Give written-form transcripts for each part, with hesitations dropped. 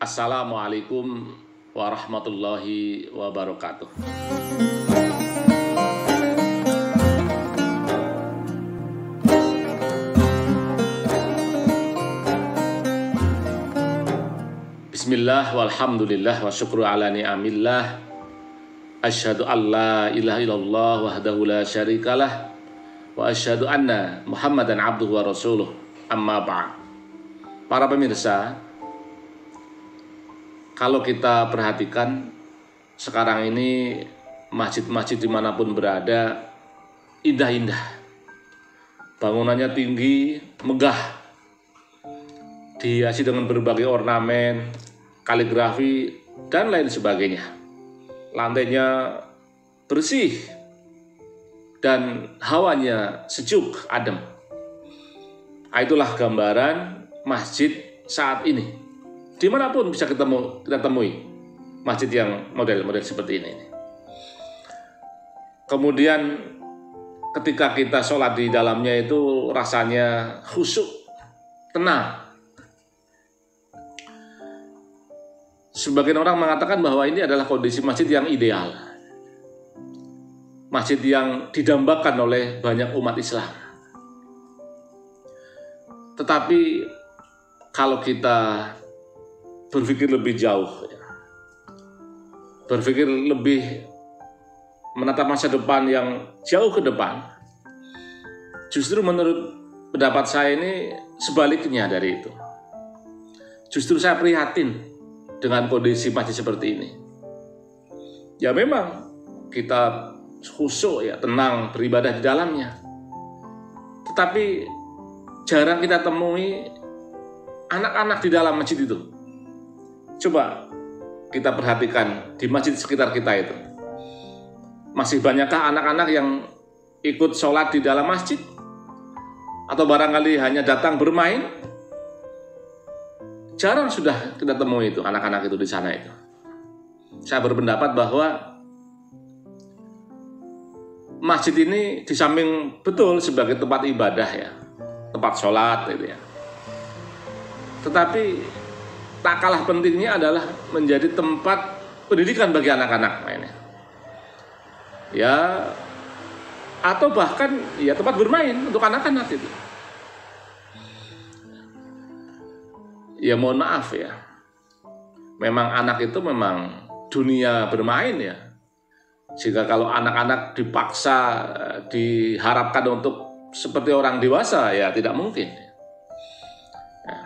Assalamualaikum warahmatullahi wabarakatuh. Bismillah walhamdulillah wa syukru ala ni'amillah. Asyhadu an la ilaha illallah wahdahu la syarikalah wa asyhadu anna Muhammadan abduhu wa rasuluh. Amma ba'd. Para pemirsa, kalau kita perhatikan sekarang ini masjid-masjid dimanapun berada indah-indah, bangunannya tinggi, megah, dihiasi dengan berbagai ornamen, kaligrafi, dan lain sebagainya. Lantainya bersih dan hawanya sejuk, adem. Itulah gambaran masjid saat ini. Dimanapun bisa kita temui masjid yang model-model seperti ini. Kemudian ketika kita sholat di dalamnya itu rasanya khusyuk, tenang. Sebagian orang mengatakan bahwa ini adalah kondisi masjid yang ideal, masjid yang didambakan oleh banyak umat Islam. Tetapi kalau kita berpikir lebih jauh, berpikir lebih menatap masa depan yang jauh ke depan, justru menurut pendapat saya ini sebaliknya dari itu. Justru saya prihatin dengan kondisi masjid seperti ini. Ya memang kita khusyuk, ya tenang beribadah di dalamnya, tetapi jarang kita temui anak-anak di dalam masjid itu. Coba kita perhatikan di masjid sekitar kita itu, masih banyakkah anak-anak yang ikut sholat di dalam masjid? Atau barangkali hanya datang bermain? Jarang sudah kita temui itu anak-anak itu di sana itu. Saya berpendapat bahwa masjid ini di samping betul sebagai tempat ibadah, ya, tempat sholat gitu ya, tetapi tak kalah pentingnya adalah menjadi tempat pendidikan bagi anak-anak mainnya. Ya, atau bahkan ya tempat bermain untuk anak-anak itu. Ya mohon maaf ya, memang anak itu memang dunia bermain ya. Jika kalau anak-anak dipaksa diharapkan untuk seperti orang dewasa, ya tidak mungkin. Ya.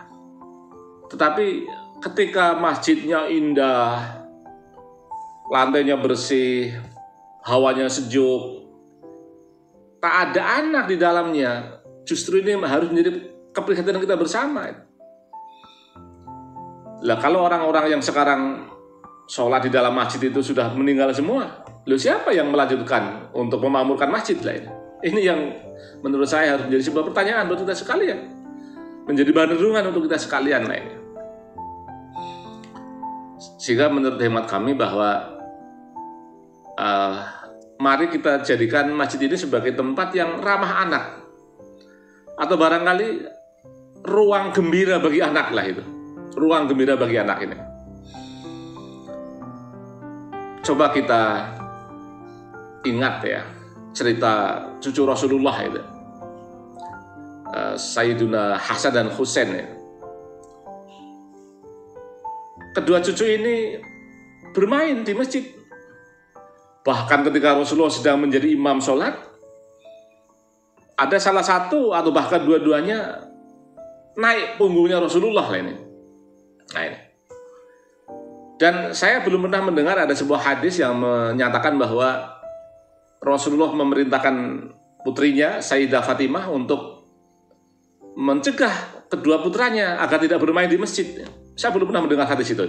Tetapi ketika masjidnya indah, lantainya bersih, hawanya sejuk, tak ada anak di dalamnya, justru ini harus menjadi keprihatinan kita bersama. Lah kalau orang-orang yang sekarang sholat di dalam masjid itu sudah meninggal semua, lalu siapa yang melanjutkan untuk memakmurkan masjid lain? Ini yang menurut saya harus menjadi sebuah pertanyaan buat kita sekalian, menjadi bahan renungan untuk kita sekalian lainnya. Sehingga menurut hemat kami bahwa mari kita jadikan masjid ini sebagai tempat yang ramah anak, atau barangkali ruang gembira bagi anak lah itu. Ruang gembira bagi anak ini. Coba kita ingat ya cerita cucu Rasulullah itu, Sayyiduna Hasan dan Husain ya. Kedua cucu ini bermain di masjid. Bahkan ketika Rasulullah sedang menjadi imam sholat, ada salah satu atau bahkan dua-duanya naik punggungnya Rasulullah lah ini. Nah ini. Dan saya belum pernah mendengar ada sebuah hadis yang menyatakan bahwa Rasulullah memerintahkan putrinya Sayyidah Fatimah untuk mencegah kedua putranya agar tidak bermain di masjid. Saya belum pernah mendengar hadis itu.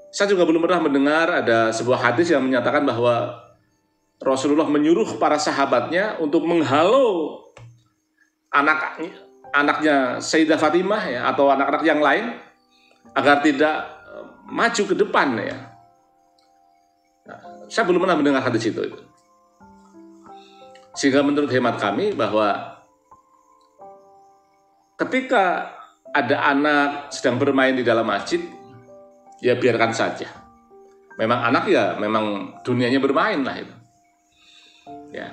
Saya juga belum pernah mendengar ada sebuah hadis yang menyatakan bahwa Rasulullah menyuruh para sahabatnya untuk menghalau anaknya Sayyidah Fatimah ya, atau anak-anak yang lain agar tidak maju ke depan ya. Nah, saya belum pernah mendengar hadis itu. Sehingga menurut hemat kami bahwa ketika ada anak sedang bermain di dalam masjid, ya biarkan saja. Memang anak ya memang dunianya bermain lah itu. Ya.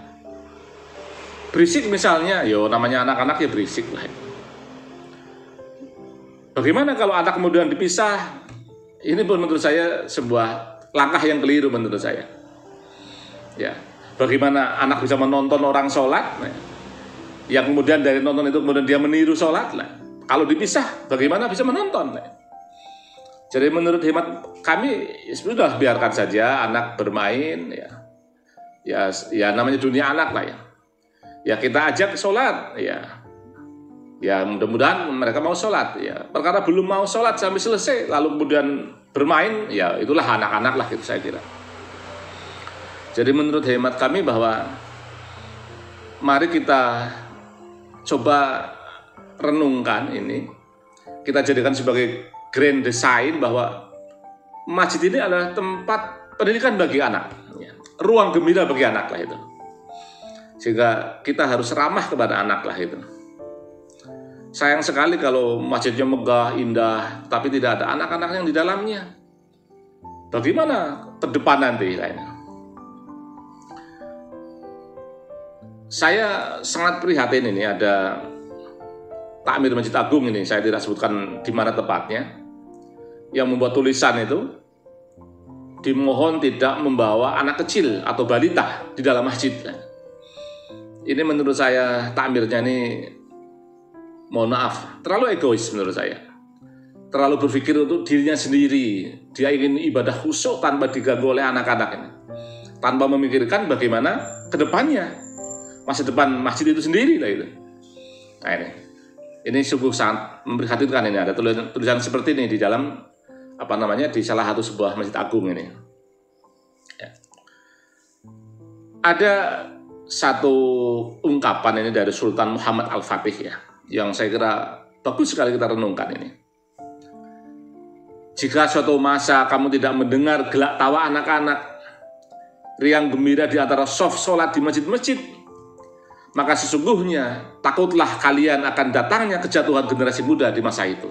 Berisik misalnya, yo namanya anak-anak ya berisik lah itu. Bagaimana kalau anak kemudian dipisah? Ini pun menurut saya sebuah langkah yang keliru menurut saya. Ya, bagaimana anak bisa menonton orang sholat? Yang kemudian dari nonton itu kemudian dia meniru sholat lah. Kalau dipisah, bagaimana bisa menonton? Jadi menurut hemat kami sudah biarkan saja anak bermain, ya namanya dunia anak lah ya. Ya kita ajak sholat, ya mudah-mudahan mereka mau sholat. Ya perkara belum mau sholat sampai selesai, lalu kemudian bermain, ya itulah anak-anak lah gitu saya kira. Jadi menurut hemat kami bahwa mari kita coba renungkan ini, kita jadikan sebagai grand design bahwa masjid ini adalah tempat pendidikan bagi anak, ruang gembira bagi anak lah itu. Sehingga kita harus ramah kepada anak lah itu. Sayang sekali kalau masjidnya megah, indah, tapi tidak ada anak-anak yang di dalamnya. Bagaimana ke depan nanti lainnya? Saya sangat prihatin ini ada takmir Masjid Agung ini, saya tidak sebutkan di mana tepatnya, yang membuat tulisan itu, dimohon tidak membawa anak kecil atau balita di dalam masjid. Ini menurut saya takmirnya ini, mohon maaf, terlalu egois menurut saya. Terlalu berpikir untuk dirinya sendiri. Dia ingin ibadah khusyuk tanpa diganggu oleh anak-anak ini. Tanpa memikirkan bagaimana ke depannya, masa depan masjid itu sendiri lah itu. Nah ini sungguh sangat memprihatinkan ini, ada tulisan seperti ini di dalam di salah satu sebuah masjid agung ini. Ya. Ada satu ungkapan ini dari Sultan Muhammad Al-Fatih ya, yang saya kira bagus sekali kita renungkan ini. Jika suatu masa kamu tidak mendengar gelak tawa anak-anak, riang gembira di antara shaf sholat di masjid-masjid, maka sesungguhnya takutlah kalian akan datangnya kejatuhan generasi muda di masa itu.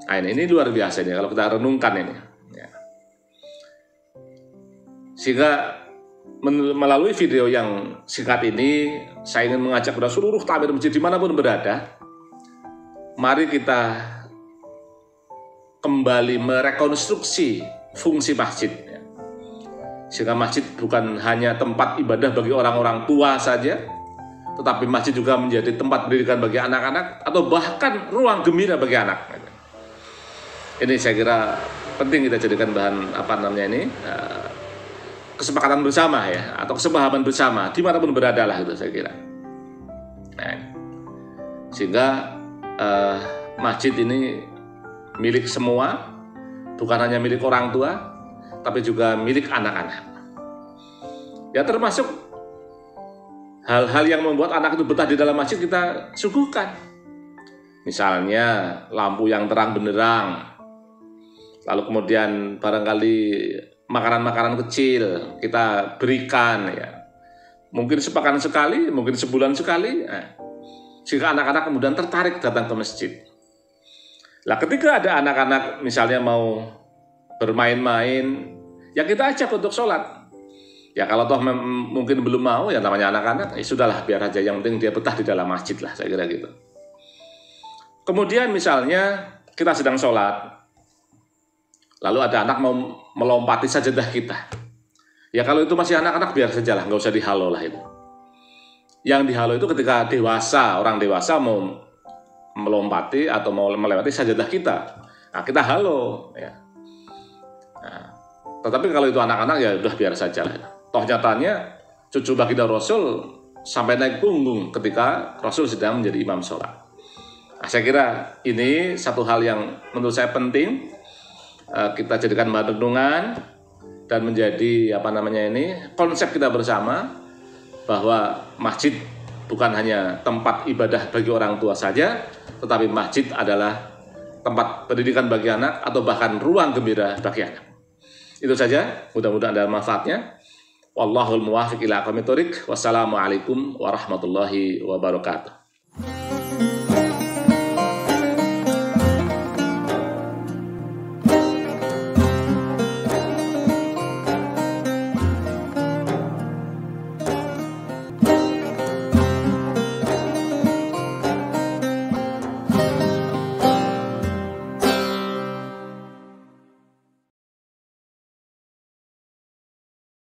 Nah, ini luar biasa ini kalau kita renungkan ini. Ya. Sehingga melalui video yang singkat ini, saya ingin mengajak kepada seluruh takmir masjid dimanapun berada, mari kita kembali merekonstruksi fungsi masjid. Ya. Sehingga masjid bukan hanya tempat ibadah bagi orang-orang tua saja, tetapi masjid juga menjadi tempat pendidikan bagi anak-anak, atau bahkan ruang gembira bagi anak. Ini saya kira penting kita jadikan bahan kesepakatan bersama ya, atau kesepahaman bersama dimanapun berada lah itu saya kira. Nah, sehingga masjid ini milik semua, bukan hanya milik orang tua, tapi juga milik anak-anak. Ya termasuk hal-hal yang membuat anak itu betah di dalam masjid kita suguhkan. Misalnya lampu yang terang benderang, lalu kemudian barangkali makanan-makanan kecil kita berikan ya. Mungkin sepekan sekali, mungkin sebulan sekali, sehingga anak-anak kemudian tertarik datang ke masjid. Lah ketika ada anak-anak misalnya mau bermain-main, ya kita ajak untuk sholat. Ya kalau toh mungkin belum mau, ya namanya anak-anak, sudahlah biar aja, yang penting dia betah di dalam masjid lah, saya kira gitu. Kemudian misalnya kita sedang sholat, lalu ada anak mau melompati sajadah kita. Ya kalau itu masih anak-anak biar saja lah, nggak usah dihalo lah itu. Yang dihalo itu ketika orang dewasa mau melompati atau mau melewati sajadah kita. Nah kita halo ya. Nah, tetapi kalau itu anak-anak ya udah biar saja lah. Toh nyatanya cucu baginda Rasul sampai naik punggung ketika Rasul sedang menjadi imam sholat. Nah, saya kira ini satu hal yang menurut saya penting kita jadikan bahan renungan dan menjadi konsep kita bersama, bahwa masjid bukan hanya tempat ibadah bagi orang tua saja, tetapi masjid adalah tempat pendidikan bagi anak atau bahkan ruang gembira bagi anak. Itu saja, mudah-mudahan ada manfaatnya. Wallahul muwaffiq ila aqwamit thoriq. Wassalamualaikum warahmatullahi wabarakatuh.